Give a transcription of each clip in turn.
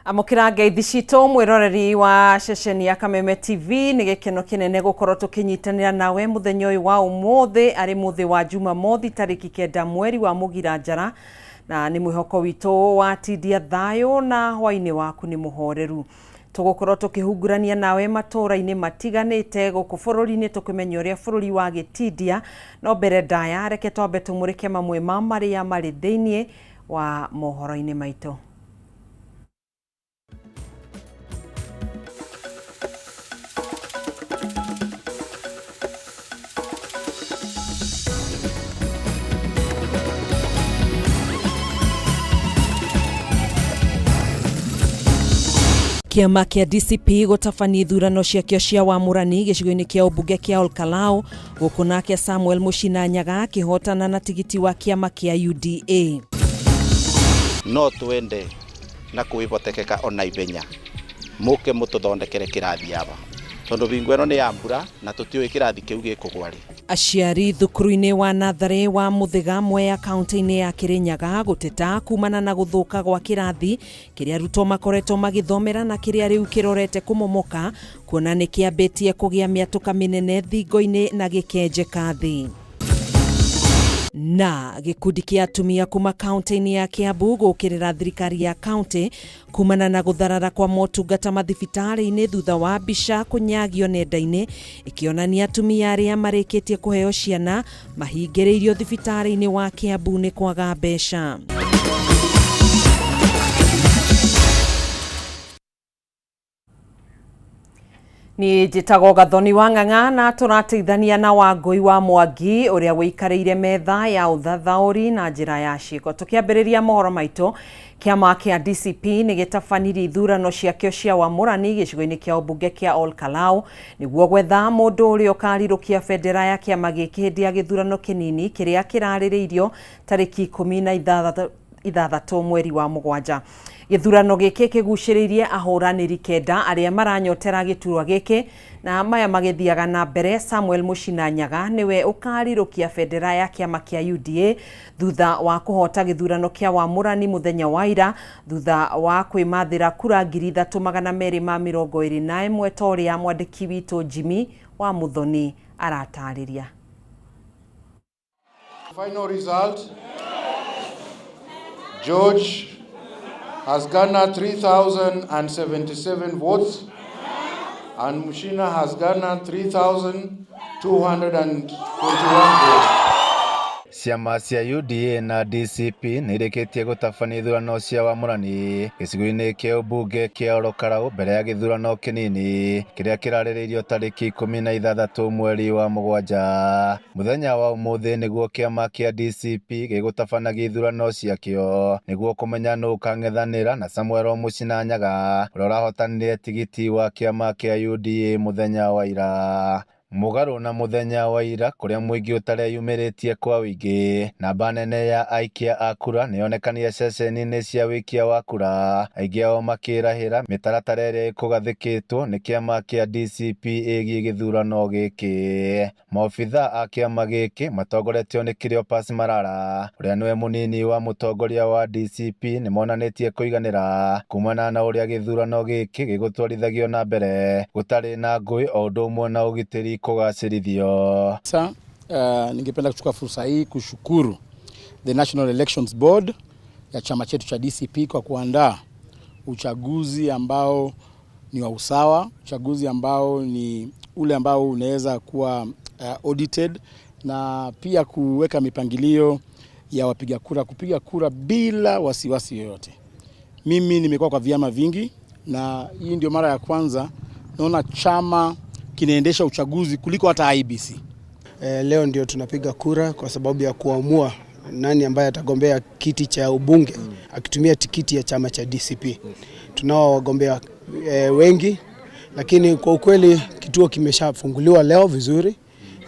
Amukira ngeithi cito mwiroreri wa ceceni ya Kameme TV ni gikeno kinene gukorwo tukinyitanira nawe muthenya uyu wa umuthi ari muthi wa Jumamothi tariki 9 mweri wa Mugira Njara na ni mwihoko witu wa tidia thayo na hwaini waku ni muhoreru tugukorwo tukihungurania nawe matura-ini matiganite guku bururi-ini tukumenya uria bururi wa gitidia no mbere ndaya reke twambe tumurike mamwe ma maria mari thiini wa mohoro-ini maitu. Kiama kia DCP gũtabania ithurano ciakĩo cia wamũrani gĩcigo-inĩ kĩa ũmbunge kĩa Olkalau gũkũ nake Samuel Mũchina Nyaga akĩhotana na tigiti wa kiama kĩa UDA. No twende na kwĩhotekeka ona ibenya mũke mũtũthondekere kĩrathi aba tondu bingu eno ni ambura na tutiwe kirathi kiu gikugwari. Aciari thukuru-ini wa Nathare wa Muthiga Mwea kaunti-ini ya Kirinyaga guteta kumana na guthuka gwa kirathi kiria arutwo makoretwo magithomera na kiria riu kirorete kumomoka kuona ni kiambitie kugia miatuka minene thingo-ini na gikenjeka thi. Na gikundi kia atumia kuma kaunti-ini ya Kiambu gukirira thirikari ya kaunti kumana na gutharara kwa motungata mathibitari-ini thutha wa mbica kunyagio nenda-ini ikionania atumia aria marikitie kuheo ciana mahingĩrĩirio thibitari-ini wa Kiambu ni kwaga mbeca. Ni njĩtagwo Gathoni wa Ng'ang'a na tũrateithania na Wangui wa Mwangi ũrĩa wĩikarĩire metha ya ũthathaũri na njĩra ya ciĩko. Tũkĩambĩrĩria mohoro maitũ, kiama kĩa DCP nĩ gĩtabanirie ithurano ciakĩo cia wamũrani gĩcigo-inĩ kĩa ũmbunge kĩa Olkalau nĩguo gwetha mũndũ ũrĩa ũkarirũkia bendera ya kĩama gĩkĩ hĩndĩ ya gĩthurano kĩnini kĩrĩa kĩrarĩrĩirio tarĩki 16 mweri wa Mũgwanja. Gĩthurano gĩkĩ kĩgucĩrĩirie ahũranĩri kenda arĩa maranyotera gĩturwa gĩkĩ na maya magĩthiaga na mbere. Samuel Mũchina Nyaga nĩwe ũkarirũkia bendera ya kĩama kĩa UDA thutha wa kũhota gĩthurano kĩa wamũrani mũthenya wa ira thutha wa kwĩmathĩra kura 3,221 ta ũrĩa mwandĩki witũ Jimmy wa Muthoni aratarĩria. Final result, George has garnered 3,077 votes and Mũchina has garnered 3,221 votes. Ciama cia UDA na DCP nĩrĩkĩtie gũtabania ithurano cia wamũrani gĩcigo-inĩ kĩa ũmbunge kĩa Olkalau mbere ya gĩthurano kĩnini kĩrĩa kĩrarĩrĩirio tarĩki 16 mweri wa Mũgwanja. Mũthenya wa ũmũthĩ nĩguo kĩama kĩa DCP gĩgũtabanagia ithurano ciakĩo nĩguo kũmenya nũ ũkang'ethanĩra na Samuel Mũchina Nyaga ũrĩa ũrahotanire tigiti wa kĩama kĩa UDA mũthenya wa ira. Mũgarũ na mũthenya wa ira kũrĩa mũingĩ ũtareyumĩrĩtie kwa wĩingĩ, namba nene ya aikia a kura nĩyonekanire ceceni-inĩ cia wĩkia wa kura, aingĩ ao makĩrahĩra mĩtaratara ĩrĩa ĩkũgathĩkĩtwo nĩ kĩama kĩa DCP ĩgiĩ gĩthurano gĩkĩ. Maobitha a kĩama gĩkĩ matongoretio nĩ Cleophas Malala ũrĩa nĩwe mũnini wa mũtongoria wa DCP nĩmonanĩtie kũiganĩra kumana na ũrĩa gĩthurano gĩkĩ gĩgũtwarithagio na mbere gũtarĩ na ngũĩ o ũndũ ũmwe na ũgitĩri kugasiridhio. Sasa ningependa kuchukua fursa hii kushukuru the National Elections Board ya chama chetu cha DCP kwa kuandaa uchaguzi ambao ni wa usawa, uchaguzi ambao ni ule ambao unaweza kuwa audited na pia kuweka mipangilio ya wapiga kura kupiga kura bila wasiwasi yoyote. Mimi nimekuwa kwa vyama vingi na hii ndio mara ya kwanza naona chama kinaendesha uchaguzi kuliko hata IBC. Leo ndio tunapiga kura kwa sababu ya kuamua nani ambaye atagombea kiti cha ubunge akitumia tikiti ya chama cha DCP. Tunao wagombea wengi, lakini kwa ukweli kituo kimeshafunguliwa leo vizuri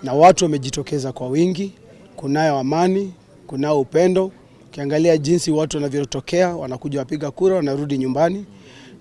na watu wamejitokeza kwa wingi. Kunayo amani, kunao upendo. Ukiangalia jinsi watu wanavyotokea, wanakuja wapiga kura, wanarudi nyumbani.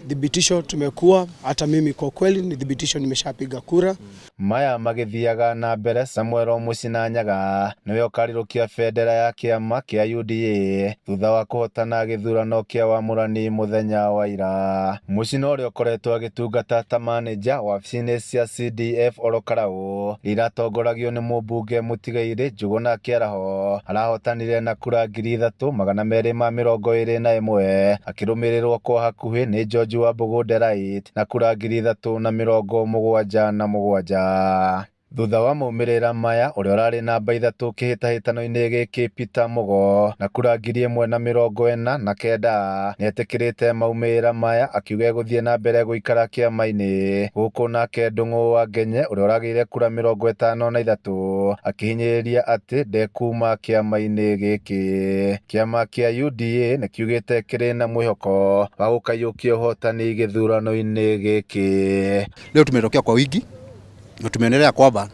Thibitisho tumekuwa, hata mimi kwa kweli ni thibitisho nimeshapiga kura. Maya magithiaga na mbere, Samuel Musinanyaga niwe ukarirukia bendera ya kiama kia UDA thutha wa kuhotana githurano kia wamũrani muthenya wa ira. Mucino uria ukoretwo agitungata ta manager wabici-inĩ cia CDF Olokarau iratongoragio ni mũmbunge mũtigaire Njuguna Kĩaraho arahotanire na kura 3,221 akirumirirwo kwa hakuhi ni George Wambugu Derait na kura 377. Thutha wa maumirira maya uria urari namba 3 kihitahitano-ini giki Peter Mugo na kura 1,049 nietikirite maumirira maya akiuga guthie na mbere guikara kiama-ini guku nake Ndung'u wa Ngenye uria uragire kura 53 akihinyiriria ati ndekuma kiama-ini giki. Kiama kia UDA nikiugite kiri na mwihoko wa gukayukia uhotani githurano-ini giki. Leo tumetokea kwa wingi na tumeendelea kwamba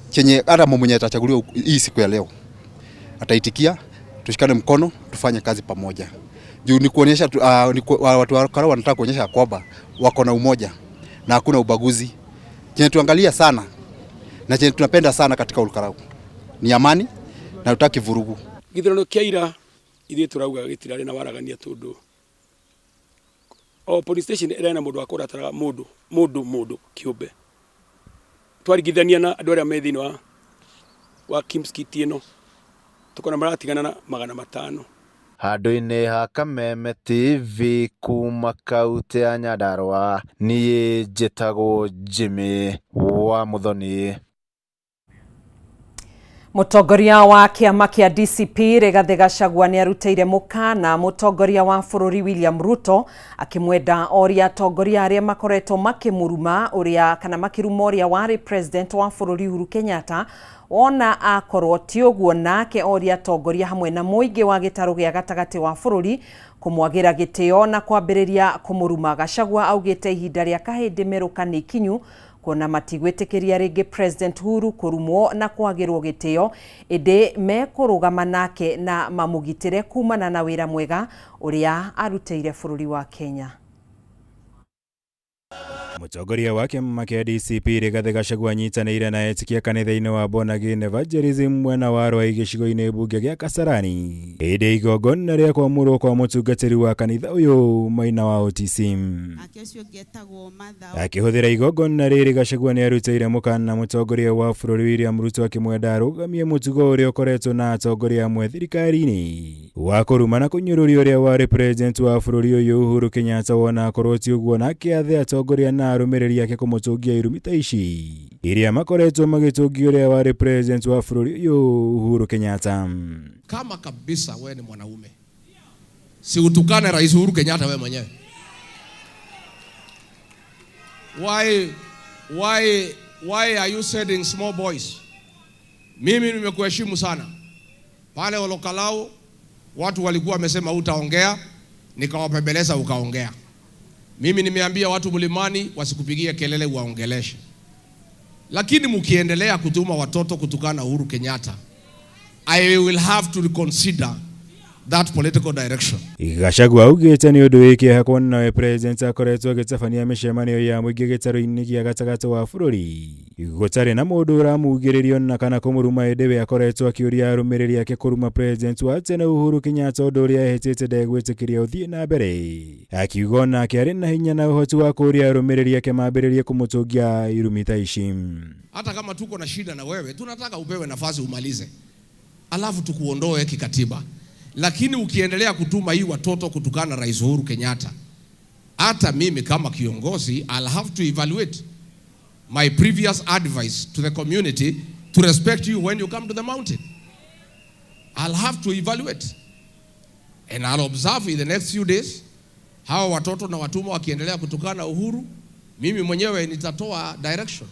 chenye hata mwenye atachaguliwa hii siku ya leo ataitikia, tushikane mkono tufanye kazi pamoja. Juu ni kuonyesha watu wa Karau wanataka kuonyesha kwamba wako na umoja na hakuna ubaguzi. Chenye tuangalia sana na chenye tunapenda sana katika Karau ni amani na tutaki vurugu. Githurano kia ira ithuĩ turauga gitirarĩ na waragania tondu police station ĩrĩ na mũndũ akoratara mũndũ kĩũmbe. Twarigithania na andũ arĩa me thĩinĩ wa Kimskiti ĩno tukona maratigana na 500. Handũ-inĩ ha Kameme TV kuma kaunti ya Nyandarua, niĩ njĩtagwo Jimmy wa Muthoni. Mũtongoria wa kiama kia DCP Rigathi Gachagua ni arutĩire mũkana mũtongoria wa bũrũri William Ruto akimwenda oria atongoria arĩa makoretwo makĩmũruma ũrĩa kana makĩruma ũrĩa warĩ president wa bũrũri Uhuru Kenyatta ona akorwo ti ũguo, nake oria atongoria hamwe na mũingĩ wa gĩtarũ gĩa gatagatĩ wa bũrũri kũmwagira gĩtĩo na kwambĩrĩria kũmũruma. Gachagua augĩte ihinda rĩa kahĩndĩ merũka nĩ ikinyu kuona matigwĩtĩkĩria rĩngĩ President Uhuru kũrumwo na kwagĩrwo gĩtĩo, ĩndĩ mekũrũgama nake na mamũgitĩre kumana na wĩra mwega ũrĩa arutĩire bũrũri wa Kenya. Mũtongoria wa kĩama kĩa DCP Rigathi Gachagua anyitanĩire na etĩkia kanitha-inĩ wa Born Again Evangelism mwena wa Rwai gĩcigo-inĩ mbunge gĩa Kasarani hĩndĩ igongona rĩa kwamũrwo kwa mũtungatĩri wa kanitha ũyũ Maina wa OTC. Akĩhũthĩra igongona rĩrĩ, Gachagua nĩ arutĩire mũkana mũtongoria wa bũrũri William Ruto akĩmwenda arũgamie mũtugo ũrĩa ũkoretwo na atongoria amwe thirikari-inĩ wa kũruma na kũnyũrũria ũrĩa warĩ president wa bũrũri ũyũ Uhuru Kenyatta, wona akorwo ti ũguo nake athe atongoria na arũmĩrĩri ake kũmũtũngia irumi ta ici iria makoretwo magĩtũngia ũrĩa warĩ president wa bũrũri ũyũ Uhuru Kenyatta. Kama kabisa wewe ni mwanaume, si utukane Rais Uhuru Kenyatta wewe mwenyewe. Why are you sending small boys? Mimi nimekuheshimu sana. Pale Olokalau watu walikuwa wamesema utaongea, nikawapembeleza ukaongea. Mimi nimeambia watu Mlimani wasikupigie kelele waongeleshe. Lakini mkiendelea kutuma watoto kutukana Uhuru Kenyatta, I will have to reconsider that political direction. Gachagua augĩte nĩ ũndũ wĩkĩeha kuona we president akoretwo agĩtabania mĩcemanio ya mũingĩ gĩtarũ-inĩ gĩa gatagatĩ wa bũrũri gũtarĩ na mũndũ ũramugĩrĩrio na kana kũmũruma, ĩndĩ we akoretwo akĩũria arũmĩrĩri ake kũruma president wa tene Uhuru Kenyatta, ũndũ ũrĩa ehĩtĩte ndegwĩtĩkĩria ũthiĩ na mbere, akiuga onake arĩ na hinya na ũhoti wa kũũria arũmĩrĩri ake mambĩrĩrie kũmũtũngia irumi ta ici. Hata kama tuko na shida na wewe, tunataka upewe nafasi umalize, alafu tukuondoe kikatiba. Lakini ukiendelea kutuma hii watoto kutukana Rais Uhuru Kenyatta, hata mimi kama kiongozi I'll have to evaluate my previous advice to the community to respect you when you come to the mountain. I'll have to evaluate and I'll observe in the next few days hawa watoto na watuma wakiendelea kutukana Uhuru. Mimi mwenyewe nitatoa direction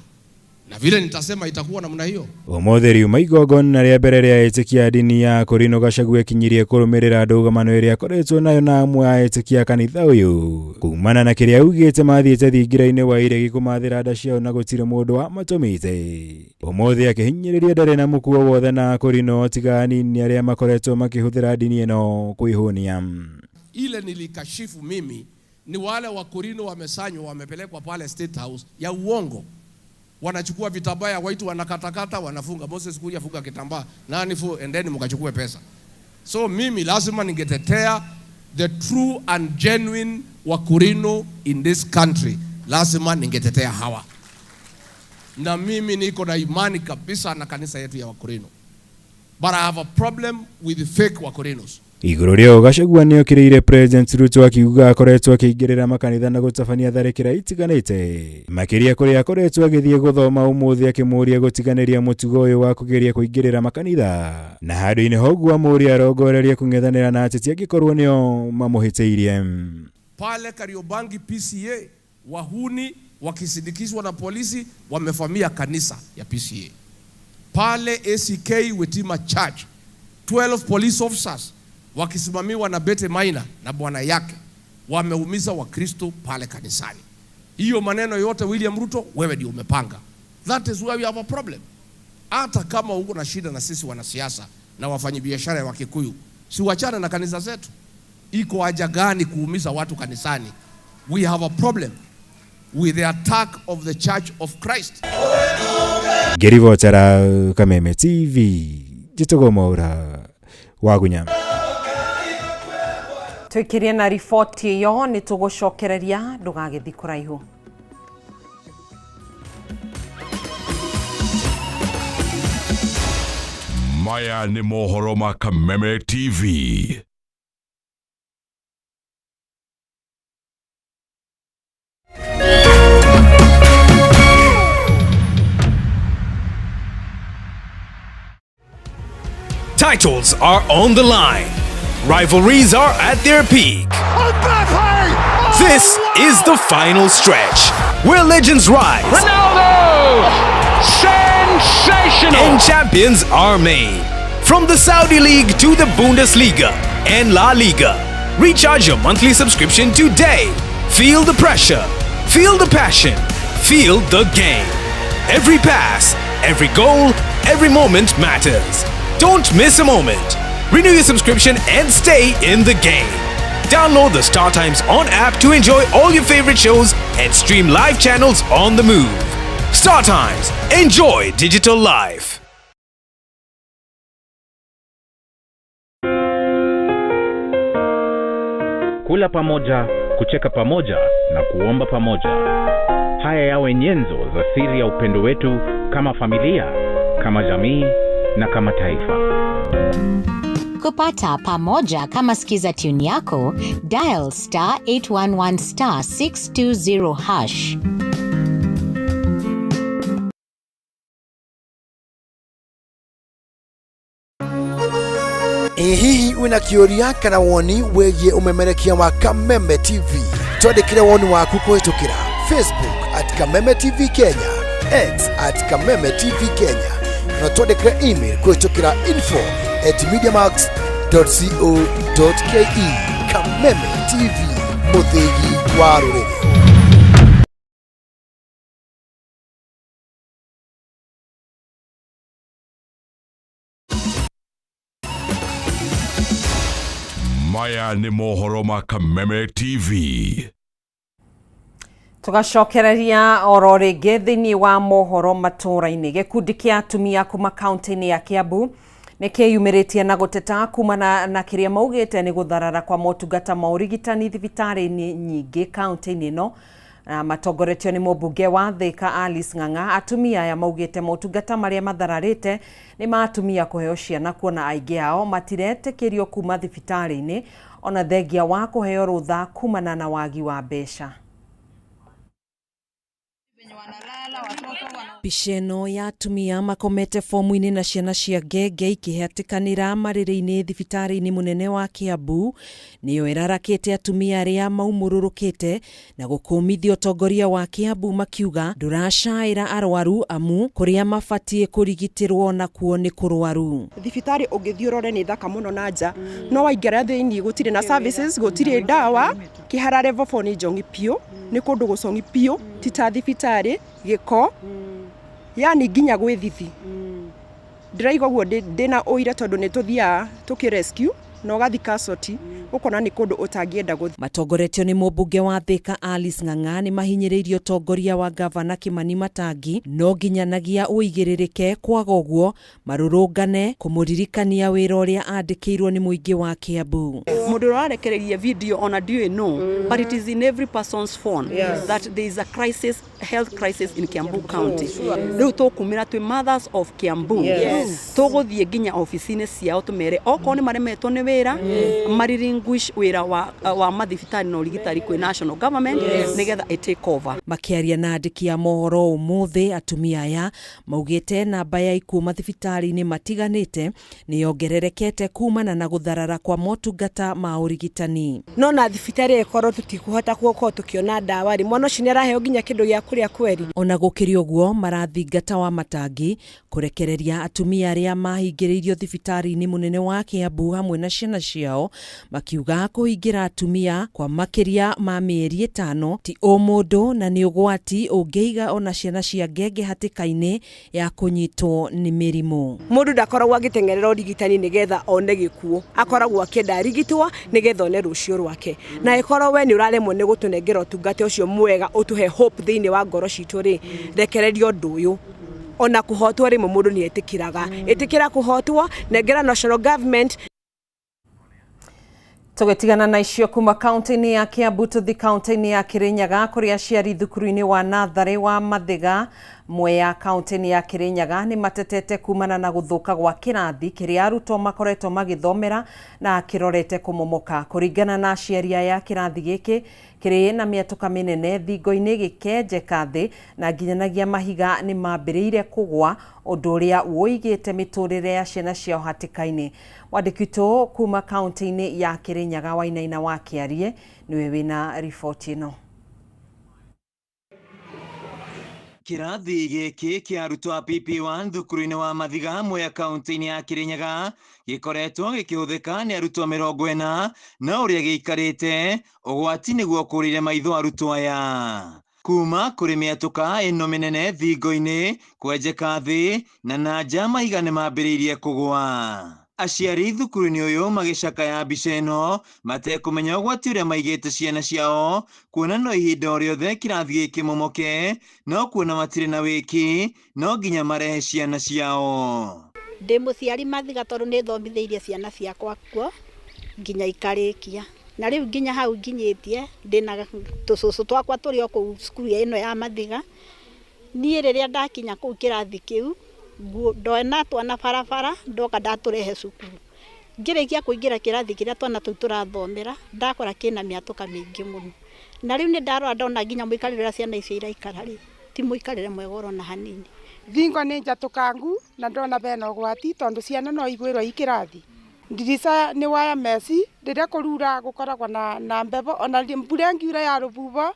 na vile nitasema itakuwa namna hiyo. Umuthiri maigogona ria mbere ria etikia dini ya Korino Gachagua ekinyirie kurumirira ndũgamano iria akoretwo nayo na amwe a etikia kanitha uyu kumana na kiria augite mathiite thingira-ini wa iregi kumathira nda ciao na gutire mundu wa matumite. Umuthi akihinyiriria ndare na mukuo wothe na Korino tiga nini aria makoretwo makihuthira dini ino kuihunia. Ile nilikashifu mimi ni wale wa Korino wamesanywa, wamepelekwa pale State House ya uongo. Wanachukua vitambaa ya waitu, wanakatakata, wanafunga. Moses kuja funga kitambaa, nani fu, endeni mkachukue pesa. So mimi lazima ningetetea the true and genuine wa Korino in this country. Lazima ningetetea hawa. Na mimi niko na imani kabisa na kanisa yetu ya Korino. But I have a problem with the fake wa Korinos. Iguru rio Gachagua ni okiriire President Ruto akiuga akoretwo akigirira makanitha na gutabania tharikira itiganite makiria kuria akoretwo agithie guthoma umuthi akimuria gutiganiria mutugo uyu wa kugeria kuingirira makanitha na handu-ini hoguo amuria arongoreria kung'ethanira na ateti angikorwo nio mamuhitiirie. Pale Kariobangi PCA wahuni wakisindikizwa na polisi wamevamia kanisa ya PCA. Pale ACK Wetima Church 12 police officers wakisimamiwa na Bete Maina na bwana yake wameumiza Wakristo pale kanisani. Hiyo maneno yote William Ruto, wewe ndio umepanga. That is why we have a problem. Hata kama uko na shida na sisi wanasiasa na wafanyabiashara wa Kikuyu, si wachana na kanisa zetu. Iko haja gani kuumiza watu kanisani? We have a problem with the attack of the Church of Christ. Gerivotera Kameme TV Jitogo Maura Wagunya. Tuikirie na ripoti iyo ni tugucokereria ndugagithi kuraihu. Maya ni mohoro ma Kameme TV. Titles are on the line. Rivalries are at their peak. This is the final stretch, where legends rise. Ronaldo! Sensational! And champions are made. From the Saudi League to the Bundesliga and La Liga. Recharge your monthly subscription today. Feel the pressure. Feel the passion. Feel the game. Every pass, every goal, every moment matters. Don't miss a moment. Renew your subscription and stay in the game. Download the Star Times On app to enjoy all your favorite shows and stream live channels on the move. Star Times. Enjoy digital life. Kula pamoja, kucheka pamoja na kuomba pamoja. Haya yawe nyenzo za siri ya upendo wetu kama familia, kama jamii na kama taifa. Kupata pamoja kama skiza tune yako, dial *811 *620#. Hihi wina kĩũria kana woni wĩgiĩ umemerekia wa Kameme TV? Twandĩkĩre woni waku kũhĩtũkĩra Facebook @Kameme TV Kenya, X @Kameme TV Kenya, na twandĩkĩre email kũhĩtũkĩra info@mediamax.co.ke. Kameme TV, mũthĩgi wa rũrĩrĩ. Maya ni mohoro ma Kameme TV. Tugacokereria oro ringi thiini wa mohoro matũra-inĩ. Gĩkundi kĩa atumia kuma kaunti-inĩ ya Kiambu nĩkĩyumĩrĩtie na gũteta kumana na kĩrĩa maugĩte nĩ gũtharara kwa motungata ma ũrigitani thibitarĩ-inĩ nyingĩ kaunti-inĩ ĩno. Matongoretio nĩ mũmbunge wa Thika Alice Ng'ang'a. Atumia aya maugĩte motungata marĩa mathararĩte nĩ ma atumia kũheo ciana, kuona aingĩ ao matiretĩkĩrio kuma thibitarĩ-inĩ ona thengia wa kũheo rũtha kumana na wagi wa mbeca. Wanalala watoto Mbica ĩno ya atumia makomete fomu-inĩ na ciana cia ngenge ikĩhatĩkanĩra marĩrĩ-inĩ thibitarĩ-inĩ mũnene wa Kiambu nĩyo ĩrarakĩte atumia arĩa maumũrũrũkĩte na gũkũmithia ũtongoria wa Kiambu makiuga ndũracaĩra arwaru amu kũrĩa mabatiĩ kũrigitĩrwo nakuo nĩ kũrwaru. Thibitarĩ ũngĩthiĩ ũrore nĩ thaka mũno na nja, no waingĩra thĩinĩ gũtirĩ na services, gũtirĩ ndawa, kĩhara level 4 nĩ njongi piũ, nĩ kũndũ gũcongi piũ, ti ta thibitarĩ, gĩko, yani nginya gwĩthithi. Ndĩraigua guo ndĩna ũira tondũ nĩ tũthiaga tũkĩrescue no gathi casualty ukona nĩ kũndũ ũtangĩenda gũthiĩ. Matongoretio nĩ mũmbunge wa Thika Alice Ng'ang'a nĩ mahinyĩrĩirio ũtongoria wa gavana Kimani Matangi, no nginyanagia ũigĩrĩrĩke kwaga ũguo marũrũngane kũmũririkania wĩra ũrĩa andĩkĩirwo nĩ mũingĩ wa Kiambu. Mũndũ ũrarekereria video ona ndiũĩ no, but it is in every person's phone that there is a crisis, health crisis in Kiambu County. Rĩu tũkumĩra twĩ mothers of Kiambu. Tũgũthiĩ nginya ofici-inĩ ciao tũmere okorwo nĩ maremetwo nĩ wĩra mariringuish wĩra wa mathibitarĩ na ũrigitari kwĩ national government nĩgetha ĩ take over. Makĩaria na andĩki a mohoro ũmũthĩ, atumia aya maugĩte namba ya ikuũ mathibitarĩ-inĩ matiganĩte nĩyongererekete kumana na gũtharara kwa motungata ma ũrigitani. No na thibitarĩ ĩkorwo tũtikũhota gũkorwo tũkĩona ndawa rĩ, mwana ũcio nĩaraheo nginya kĩndũ gĩa kũrĩa kweri. Ona gũkĩrĩ ũguo marathingata wa Matangi kũrekereria atumia arĩa mahingĩrĩirio thibitarĩ-inĩ mũnene wa Kiambu hamwe na ciana ciao, makiuga kũingĩra atumia kwa makĩria ma mĩeri 5 ti mũndũ na nĩ ũgwati ũngĩiga ona ciana cia ngenge hatĩka-inĩ ya kũnyitwo nĩ mĩrimũ. Mũndũ ndakoragwo agĩteng'erera ũrigitani nĩgetha one gĩkuũ, akoragwo akĩenda arigitwo nĩgetha one rũciũ rwake. Na ĩkorwo we nĩ ũraremwo nĩ gũtũnengera ũtungata ũcio mwega ũtũhe hope thĩinĩ wa ngoro citũ rĩ, rekereria ũndũ ũyũ. Ona kũhotwo rĩmwe mũndũ nĩ etĩkĩraga, etĩkĩra kũhotwo nengera national government. Tũgĩtigana na icio kuma kaunti-inĩ ya Kiambu tũthi kaunti-inĩ ya Kirinyaga kũrĩa aciari thukuru-inĩ wa Natharĩ wa Mathiga Mwea kaunti-inĩ ya Kirinyaga nĩ matetete kumana na gũthũka gwa kĩrathi kĩrĩa arutwo makoretwo magĩthomera na kĩrorete kũmomoka. Kũringana na aciari aya kĩrathi gĩkĩ kĩrĩ na mĩatũka mĩnene thingo-inĩ gĩkenjeka thĩ na nginyanagia mahiga nĩ mambĩrĩire kũgwa, ũndũ ũrĩa woigĩte mĩtũrĩre ya ciana ciao hatĩka-inĩ. Wandĩki witũ kuma kaunti-inĩ ya Kirinyaga Wainaina wa Kĩarie nĩwe wĩna riboti ĩno. Kĩrathi gĩkĩ kĩa arutwo a PP1 thukuru-inĩ wa Mathiga Mwea kaunti-inĩ ya Kirinyaga gĩkoretwo gĩkĩhũthĩka nĩ arutwo 40 na ũrĩa gĩikarĩte ũgwati nĩguo kũrĩire maitho arutwo aya. Kuma kũrĩ mĩatũka ĩno mĩnene thingo-inĩ kwenjeka thĩ na nanja mahiga nĩ mambĩrĩirie kũgwa. Aciari thukuru-inĩ ũyũ magĩcakaya mbica ĩno matekũmenya ũgwati ũrĩa maigĩte ciana ciao, kuona no ihinda o rĩothe kĩrathi gĩkĩ momoke, no kuona matirĩ na wĩki no nginya marehe ciana ciao. Ndĩ mũciari Mathiga tondũ nĩ thomithĩirie ciana ciakwa kuo nginya ikarĩkia, na rĩu nginya hau nginyĩtie ndĩna tũcũcũ twakwa tũrĩ o kũu cukuru ĩno ya Mathiga. Niĩ rĩrĩa ndakinya kũu kĩrathi kĩu ndoena twana barabara ndoka ndatũrehe cukuru. Ngĩrĩkia kũingĩra kĩrathi kĩrĩa twana tũu tũrathomera ndakora kĩna mĩatũka mĩingĩ mũno, na rĩu nĩ ndarora ndona nginya mũikarĩre ũrĩa ciana icio iraikara rĩ ti mũikarĩre mwega ona hanini. Thingo nĩ njatũkangu na ndona bena ũgwati tondũ ciana no igwĩrwo ikĩrathi. Ndirica nĩ waya meci rĩrĩa kũrura gũkoragwo na mbebo ona mbura ngiura ya rũbubo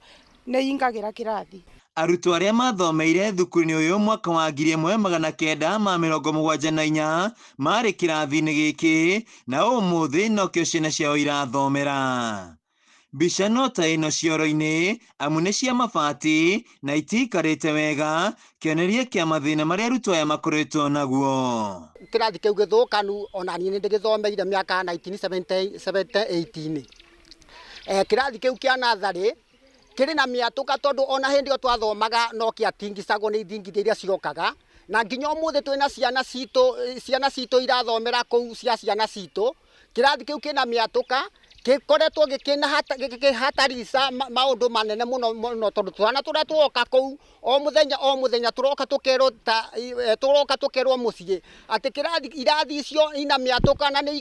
nĩ ingagĩra kĩrathi. Arutwo arĩa mathomeire thukuru-inĩ ũyũ mwaka wa 1974 marĩ kĩrathi-inĩ gĩkĩ na ũmũthĩ nokĩo ciana ciao irathomera. Mbica no ta ĩno cioro-inĩ amu nĩ cia mabati na itikarĩte wega, kĩoneria kĩa mathĩna marĩa arutwo aya makoretwo naguo. Kĩrathi kĩu gĩthũkanu ona niĩ nĩ ndĩgĩthomeire mĩaka 1978. Kĩrathi kĩu kĩa Natharĩ kĩrĩ na mĩatũka tondũ ona hĩndĩ ĩyo twathomaga no kĩatingicagwo nĩ ithingithia iria ciokaga, na nginya ũmũthĩ twĩna ciana citũ irathomera kũu cia ciana citũ. Kĩrathi kĩu kĩna mĩatũka gĩkoretwo gĩkĩhatarica maũndũ manene mũno tondũ twana tũrĩa tuoka kũu o mũthenya tũroka tũkerwo mũciĩ atĩ irathi icio ina mĩatũka na nĩ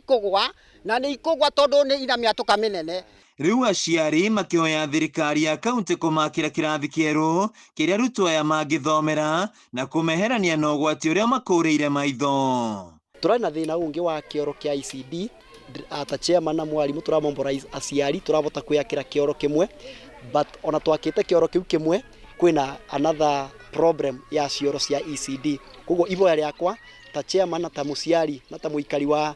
ikũgwa tondũ nĩ ina mĩatũka mĩnene. riu aciari makioya thirikari ya kaunti kumakira kirathi kieru kiria arutwo aya mangithomera na kumeherania na ugwati uria makureire maitho. Turari na thina ungi wa kioro kia ICD ata chairman na mwarimu turamombora aciari turabota kwiyakira kioro kimwe, but ona twakite kioro kiu kimwe kwina another problem ya cioro cia ECD. Koguo ivoya riakwa ta chairman na ta muciari na ta muikari wa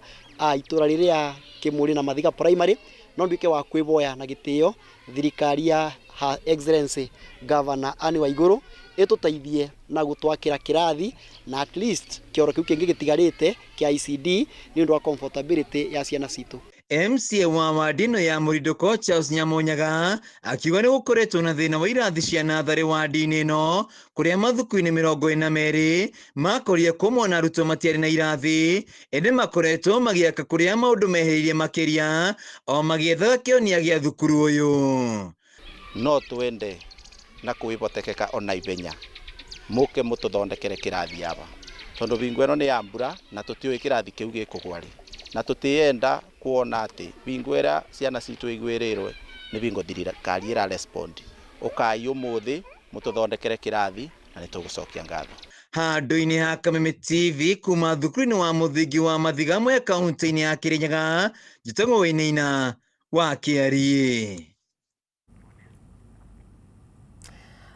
itura riria Kimuri na Mathiga primary no nduike wa kwivoya na gitio thirikari ya Her Excellency Governor Anne Waiguru ituteithie na gutwakira kirathi na at least kioro kiu kingi gitigarite kia ICD ni ndu wa comfortability ya ciana citu. MCA wa Wadino ya Muridoko Charles Nyamonyaga akiuga ni gukoretwo na thina wa irathi cia nathari wadi-ini no kuria mathuku-ini 42 makoria kumwe na arutwo matiari na irathi ende makoretwo magiaka kuria maundu meheririe makiria o magiethaga kionia gia thukuru uyu. No twende na kuibotekeka ona ibenya muke mututhondekere kirathi aba tondu bingu eno ni ya mbura na tutioi kirathi kiu gikugwari na tutienda kuona ati bingu era ciana citu igwirirwe ni bingo thirikari ira respond ukai umuthi mututhondekere kirathi na nitugucokia ngatho. Handu-ini ha Kameme TV kuma thukuru-ini wa muthingi wa Mathiga mwe kaunti-ini ya Kirinyaga njitagwo Wainaina wa Kiarie.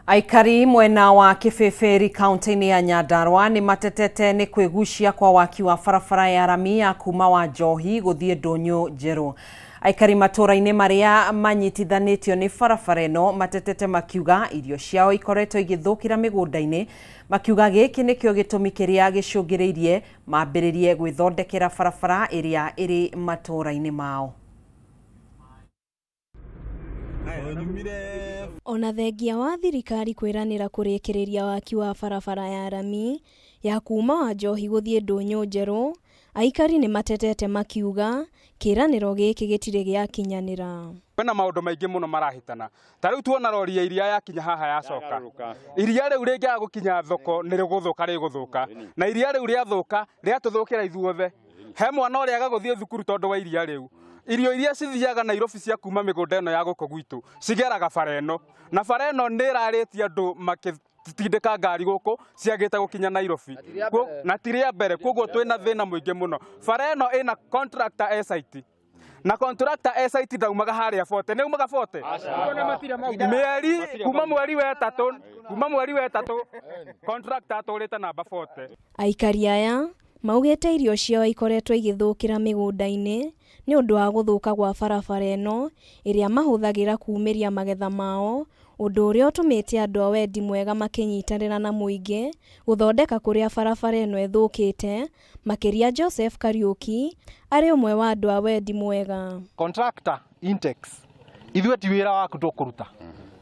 Aikari mwena wa Kibeberi kaunti-ini ya Nyandarua ni matetete ni kwigucia kwa waki wa barabara ya rami ya kuma wa Njohi guthie Ndunyu Njeru. Aikari matura-ini maria manyitithanitio ni barabara ino matetete makiuga irio ciao ikoretwo igithukira migunda-ini, makiuga giki nikio gitumi kiria gicungiriirie mambiririe gwithondekera barabara iria iri matura-ini mao. Ona thengia wa thirikari kwiranira kurikiriria waki wa barabara ya rami ya kuma wa Njohi guthie Ndunyu Njeru, aikari ni matetete makiuga kiraniro giki gitire giakinyanira. Kwena maundu maingi muno marahitana. Ta riu tuona rori ya iria yakinya haha yacoka. Iria riu ringi gukinya thoko ni riguthuka riguthuka. Na iria riu riathuka riatuthukira ithuothe. He mwana uria agaguthie thukuru tondu wa iria riu. Irio iria cithiaga Nairobi cia kuma migunda ino ya guko gwitu cigeraga bara ino na bara ino ni iraritie andu makitindika ngari guku ciagite gukinya Nairobi na tiria mbere koguo twina thina muingi muno. Bara ino ina contractor SIT na contractor SIT ndaumaga haria Forte ni umaga Forte mieri kuma mweri wa 3 contractor aturite namba Forte. Aikari aya maugete irio ciao ikoretwo igithukira migunda-ini ni undu wa guthuka gwa barabara ino iria mahuthagira kuumiria magetha mao, undu uria utumite andu a wendi mwega makinyitanira na muingi guthondeka kuria barabara ino ithukite, makiria Joseph Kariuki ari umwe wa andu a wendi mwega. Contractor Intex ithwe ti wira waku tukuruta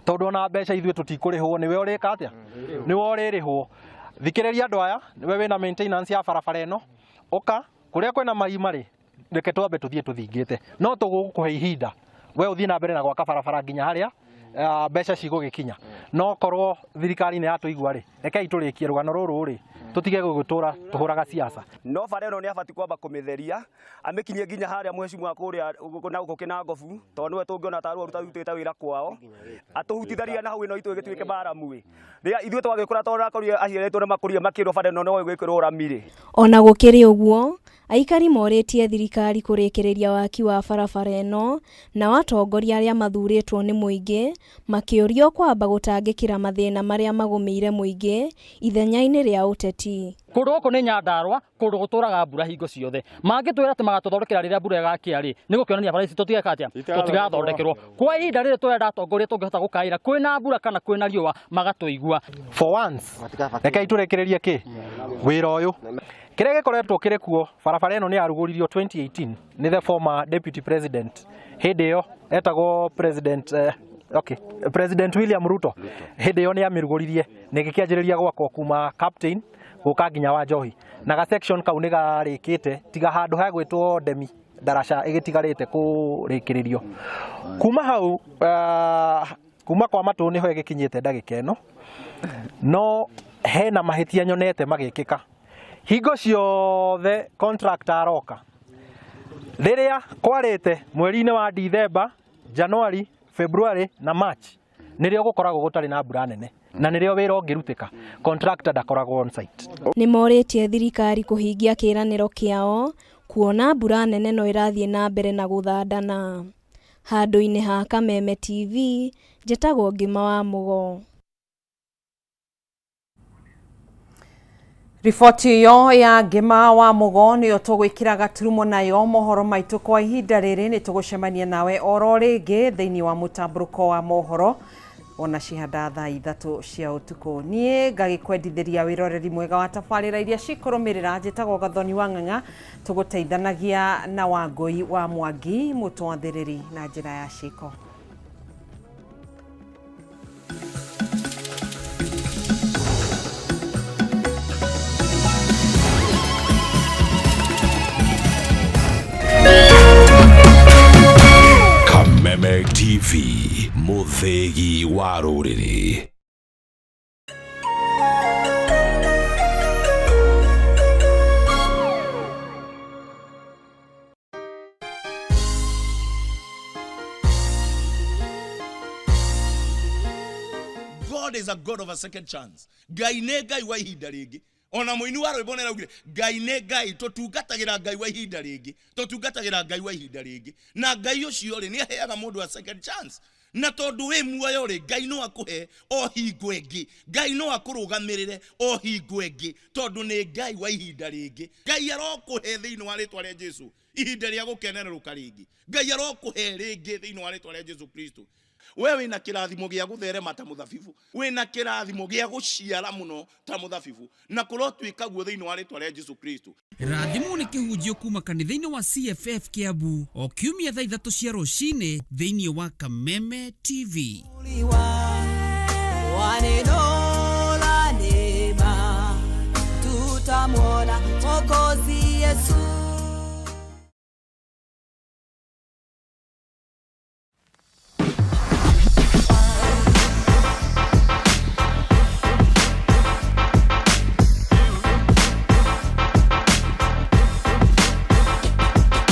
tondu ona mbeca ithwe tutikurihwo niwe urika atia niwe uririhwo. Thikiriria andu aya niwe wina maintenance ya barabara ino uka kuria kwina marima ri reke twambe tuthie tuthingite no tugukuhe ihinda we uthie na mbere na gwaka barabara nginya haria mbeca cigugikinya no korwo thirikari ni yatuigua ri reke iturikie rugano ruru ri tutige gugutura tuhuraga siasa. No bara ino ni abati kwamba kumitheria amikinyie nginya haria mheshimiwa kuria na gukina ngobu tondu we tungiona taru rutite wira kwao atuhutitharia na hau ino itu gituike baramu ri ria ithwe twagikura tondu akoria ahiretwo na makuria makirwo bara ino no gwikirwo ramiri. Ona gukiri uguo aikari moritie thirikari kurikiriria waki wa barabara ino na watongoria aria mathuritwo ni muingi makiorio kwamba gutangikira mathina maria magumeire muingi ithenya-ini ria uteti. Kundu guku ni Nyandarua, kundu guturaga mbura hingo ciothe. Mangitwira ati magatuthondekera riria mbura igakia ri ni gukionania bara ici tutigeka atia tutigathondekerwo kwa ihinda riri twenda atongoria tungihota gukaira kwina mbura kana kwina riua magatuigua. For once reke iturekererie ki wira uyu kiria gikoretwo kiri kuo barabara ino ni yaruguririo 2018 ni the former deputy president hindi iyo etagwo President William Ruto. Hindi iyo ni amiruguririe ni gikianjiriria gwakwo kuma captain guka nginya wa Njohi na ga section kau ni garikite tiga handu ha gwitwo Demi daraca igitigarite kurikiririo kuma hau kuma kwa matu niho igikinyite ndagika ino no hena mahitia nyonete magikika hingo ciothe contractor aroka riria kwarite mweri-ini wa Dithemba January, February na March nirio gukoragwo gutari na mbura nene na nirio wira ungirutika contractor dakoragwo on site. Ni moretie thirikari kuhingia kiraniro kiao kuona mbura nene no irathie na mbere na guthandana. Handu-ini ha Kameme TV, Njĩtagwo Ngima wa Mugo. Riboti iyo ya Ngima wa Mugo niyo tugwikira gaturumo nayo mohoro maitu kwa ihinda riri ni tugucemania nawe oro ringi thiini wa mutamburuko wa mohoro ona cihanda thaa 3 cia utuku. Nie ngagikwendithiria wiroreri mwega wa tabarira iria cikurumirira. Njĩtagwo Gathoni wa Ng'ang'a, tuguteithanagia na Wangui wa Mwangi mutwathiriri na njira ya ciko. Kameme TV, muthegi wa rũrĩrĩ. God is a God of a second chance. Ngai nĩ Ngai wa ihinda rĩngĩ. Ona muini wa rwĩmbo nĩraugire Ngai nĩ Ngai, tũtungatagĩra Ngai wa ihinda rĩngĩ, tũtungatagĩra Ngai wa ihinda rĩngĩ. Na Ngai ũcio rĩ nĩ aheaga mũndũ a second chance. Na tondu we muoyo rĩ Ngai no akuhe o hingo ĩngĩ. Ngai no akũrũgamĩrĩre o hingo ĩngĩ tondu nĩ Ngai wa ihinda rĩngĩ. Ngai arokuhe thĩinĩ wa rĩtwa rĩa Jesũ ihinda rĩa gũkenerũka rĩngĩ. Ngai arokuhe rĩngĩ thĩinĩ wa rĩtwa rĩa Jesũ Kristo. We wina kirathimo gĩa gũtherema ta mũthabibũ, wina kirathimo gĩa gũciara mũno ta mũthabibũ, na kũrotwĩka guo thĩinĩ wa rĩtwa rĩa Jesũ Kristo. Rathimo nĩ kĩhunjio kuma kanitha-inĩ wa CFF Kiambu o kiumia thaa 3 cia rũcinĩ thĩinĩ wa Kameme TV. Tutamwona Mwokozi Yesu.